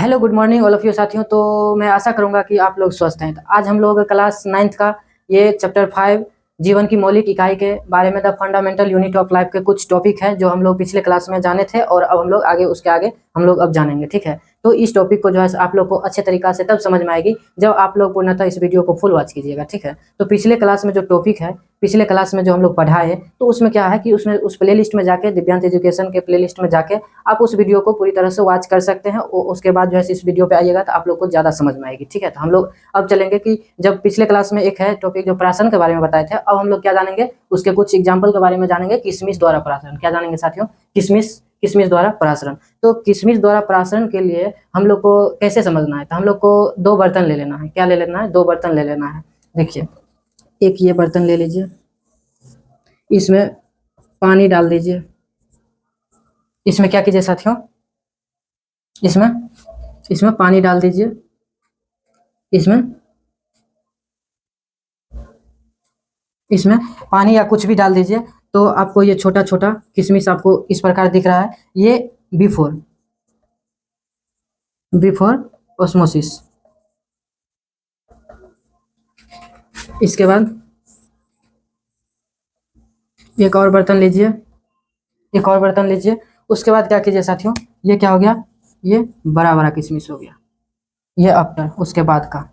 Hello good morning all of you साथियों। तो मैं आशा करूंगा कि आप लोग स्वस्थ हैं। तो आज हम लोग क्लास 9th का ये चैप्टर 5 जीवन की मौलिक इकाई के बारे में the fundamental unit of life के कुछ टॉपिक हैं जो हम लोग पिछले क्लास में जाने थे और अब हम लोग उसके आगे हम लोग अब जानेंगे। ठीक है, तो इस टॉपिक को जो है आप लोग को अच्छे तरीका से तब समझ में आएगी जब आप लोग पूर्णतः इस वीडियो को फुल वॉच कीजिएगा। ठीक है, तो पिछले क्लास में जो टॉपिक है, पिछले क्लास में जो हम लोग पढ़ाए तो उसमें क्या है कि उसमें उस प्ले लिस्ट में जाके दिव्यांत एजुकेशन के प्ले लिस्ट में जाके आप उस वीडियो को पूरी तरह से वॉच कर सकते हैं। उसके बाद जो है इस वीडियो पे आइएगा तो आप लोग को ज़्यादा समझ में आएगी। ठीक है, तो हम लोग अब चलेंगे कि जब पिछले क्लास में एक है टॉपिक जो प्राशन के बारे में बताए थे, अब हम लोग क्या जानेंगे उसके कुछ एग्जाम्पल के बारे में जानेंगे। किशमिश द्वारा प्राशन क्या जानेंगे साथियों? किशमिश द्वारा प्राशन। तो किशमिश द्वारा प्राशन के लिए हम लोग को कैसे समझना है, तो हम लोग को दो बर्तन ले लेना है। क्या ले लेना है? दो बर्तन ले लेना है। देखिए, एक ये बर्तन ले लीजिए, इसमें पानी डाल दीजिए। इसमें क्या कीजिए साथियों? इसमें पानी डाल दीजिए। इसमें पानी या कुछ भी डाल दीजिए। तो आपको ये छोटा छोटा किशमिश आपको इस प्रकार दिख रहा है, ये बिफोर ऑस्मोसिस। इसके बाद एक और बर्तन लीजिए, उसके बाद क्या कीजिए साथियों? ये क्या हो गया? ये बड़ा बड़ा किशमिश हो गया, ये आफ्टर उसके बाद का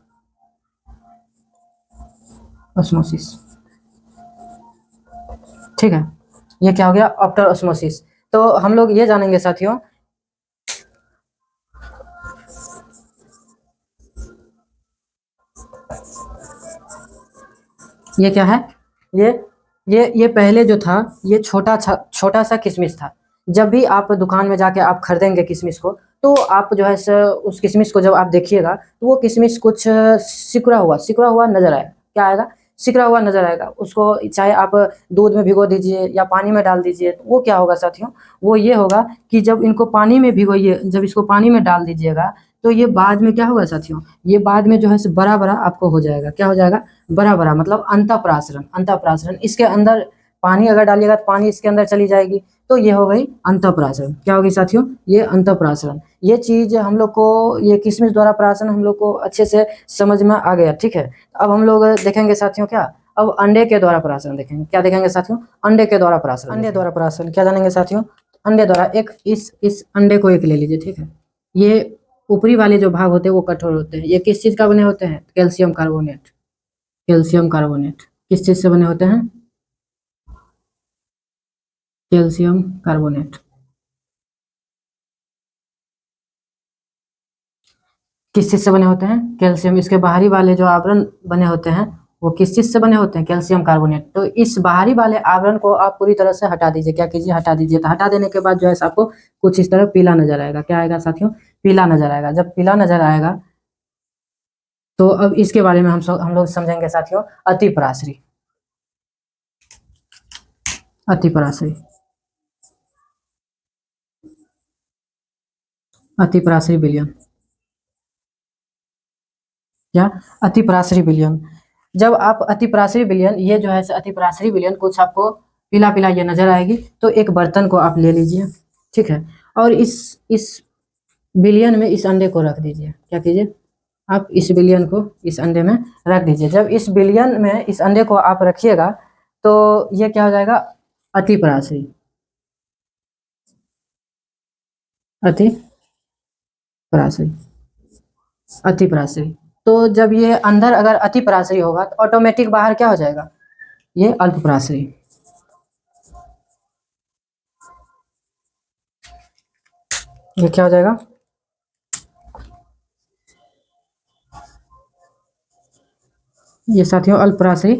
ऑस्मोसिस। ठीक है, ये क्या हो गया? After osmosis. तो हम लोग ये जानेंगे साथियों, ये क्या है? ये पहले जो था ये छोटा सा किशमिश था। जब भी आप दुकान में जाके आप खरीदेंगे किशमिश को, तो आप जो है उस किशमिश को जब आप देखिएगा तो वो किशमिश कुछ सिकुड़ा हुआ नजर आएगा। क्या आएगा? सिकुड़ा हुआ नजर आएगा। उसको चाहे आप दूध में भिगो दीजिए या पानी में डाल दीजिए, तो वो क्या होगा साथियों? वो ये होगा कि जब इनको पानी में भिगोइए, जब इसको पानी में डाल दीजिएगा तो ये बाद में क्या होगा साथियों? ये बाद में जो है बड़ा बड़ा आपको हो जाएगा। क्या हो जाएगा? बड़ा बड़ा, मतलब अंतःप्रासरण। इसके अंदर पानी अगर डालिएगा तो पानी इसके अंदर चली जाएगी, तो ये हो गई अंतःप्रासरण। क्या होगी साथियों? ये अंतःप्रासरण। ये चीज हम लोग को, ये किशमिश द्वारा प्राशन हम लोग को अच्छे से समझ में आ गया। ठीक है, अब हम लोग देखेंगे साथियों क्या? अब अंडे के द्वारा प्राशन देखेंगे। क्या देखेंगे साथियों? अंडे के द्वारा प्राशन। अंडे द्वारा प्राशन क्या जानेंगे साथियों? अंडे द्वारा एक इस अंडे को एक ले लीजिए। ठीक है, ये ऊपरी वाले जो भाग होते हैं वो कठोर होते हैं। ये किस चीज का बने होते हैं? Calcium carbonate. किस चीज से बने होते हैं? Calcium carbonate. किस चीज से बने होते हैं? कैल्शियम। इसके बाहरी वाले जो आवरण बने होते हैं वो किस चीज से बने होते हैं? Calcium carbonate. तो इस बाहरी वाले आवरण को आप पूरी तरह से हटा दीजिए। क्या कीजिए? हटा दीजिए। तो हटा देने के बाद जो है आपको कुछ इस तरह पीला नजर आएगा। क्या आएगा साथियों? पीला नजर आएगा। जब पीला नजर आएगा तो अब इसके बारे में हम लोग समझेंगे साथियों, अतिपराश्री। अतिपराश्री विलयन। क्या? अतिपराश्री विलयन। जब आप अतिपराश्री विलयन, ये जो है अतिपराश्री विलयन कुछ आपको पीला पीला ये नजर आएगी, तो एक बर्तन को आप ले लीजिए। ठीक है, और इस विलयन में इस अंडे को रख दीजिए। क्या कीजिए? आप इस विलयन को इस अंडे में रख दीजिए। जब इस विलयन में इस अंडे को आप रखिएगा तो ये क्या हो जाएगा? अतिपराश्री। अतिपराश्री। तो जब ये अंदर अगर अतिपराश्री होगा तो ऑटोमेटिक बाहर क्या हो जाएगा? ये अल्पपराश्री। ये क्या हो जाएगा? ये साथियों अल्पपराश्री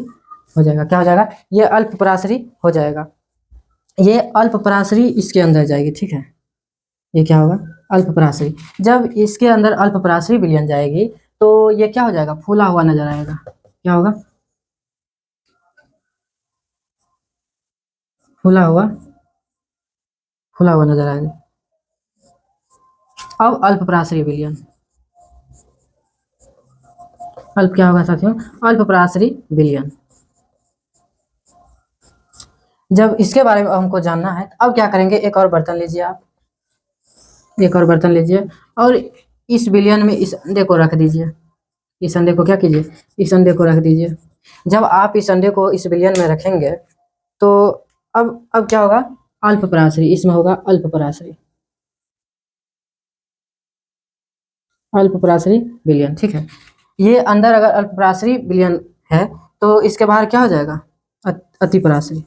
हो जाएगा। क्या हो जाएगा? ये अल्पपराश्री हो जाएगा। ये अल्पपराश्री इसके अंदर जाएगी। ठीक है, ये क्या होगा? अल्पपराश्री। जब इसके अंदर अल्पपराश्री विलयन जाएगी तो ये क्या हो जाएगा? फूला हुआ नजर आएगा। क्या होगा? फूला हुआ नजर आएगा। अब अल्पपराश्री विलयन। क्या होगा साथियों? अल्पपराश्री विलयन। जब इसके बारे में हमको जानना है, अब क्या करेंगे? एक और बर्तन लीजिए आप, और इस बिलियन में इस अंडे को रख दीजिए। इस अंडे को क्या कीजिए, इस अंडे को रख दीजिए। जब आप इस अंडे को इस बिलियन में रखेंगे तो अब क्या होगा, अल्पपराश्री, इसमें होगा अल्पपराश्री, अल्पपराश्री बिलियन, ठीक है। ये अंदर अगर अल्पपराश्री बिलियन है तो इसके बाहर क्या हो जाएगा, अतिपराश्री।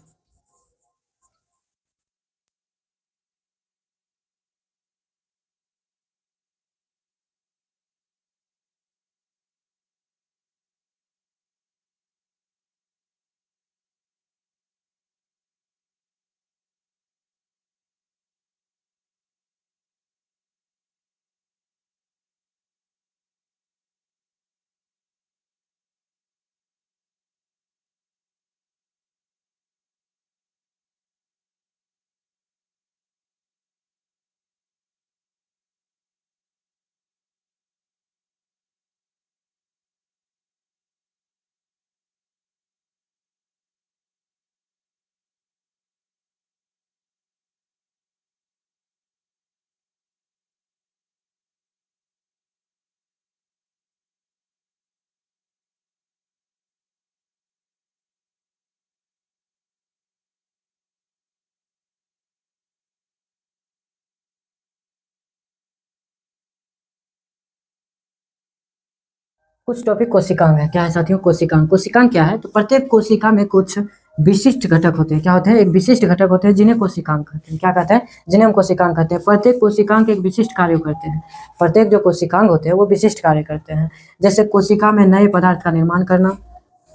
कुछ टॉपिक कोशिकांग है, क्या है साथियों, कोशिकांग। कोशिकांग क्या है, तो प्रत्येक कोशिका में कुछ विशिष्ट घटक होते हैं। क्या होते हैं, एक विशिष्ट घटक होते हैं जिन्हें कोशिकांग कहते हैं। क्या कहते हैं, जिन्हें हम कोशिकांग कहते हैं। प्रत्येक कोशिकांग एक विशिष्ट कार्य करते हैं। प्रत्येक जो कोशिकांग होते हैं वो विशिष्ट कार्य करते हैं। जैसे कोशिका में नए पदार्थ का निर्माण करना,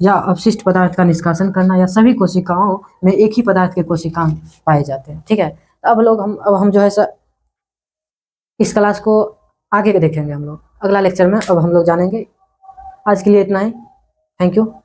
या अपशिष्ट पदार्थ का निष्कासन करना, या सभी कोशिकाओं में एक ही पदार्थ के कोशिकांग पाए जाते हैं, ठीक है। अब हम जो है इस क्लास को आगे के देखेंगे हम लोग अगला लेक्चर में। अब हम लोग जानेंगे। आज के लिए इतना ही। Thank you.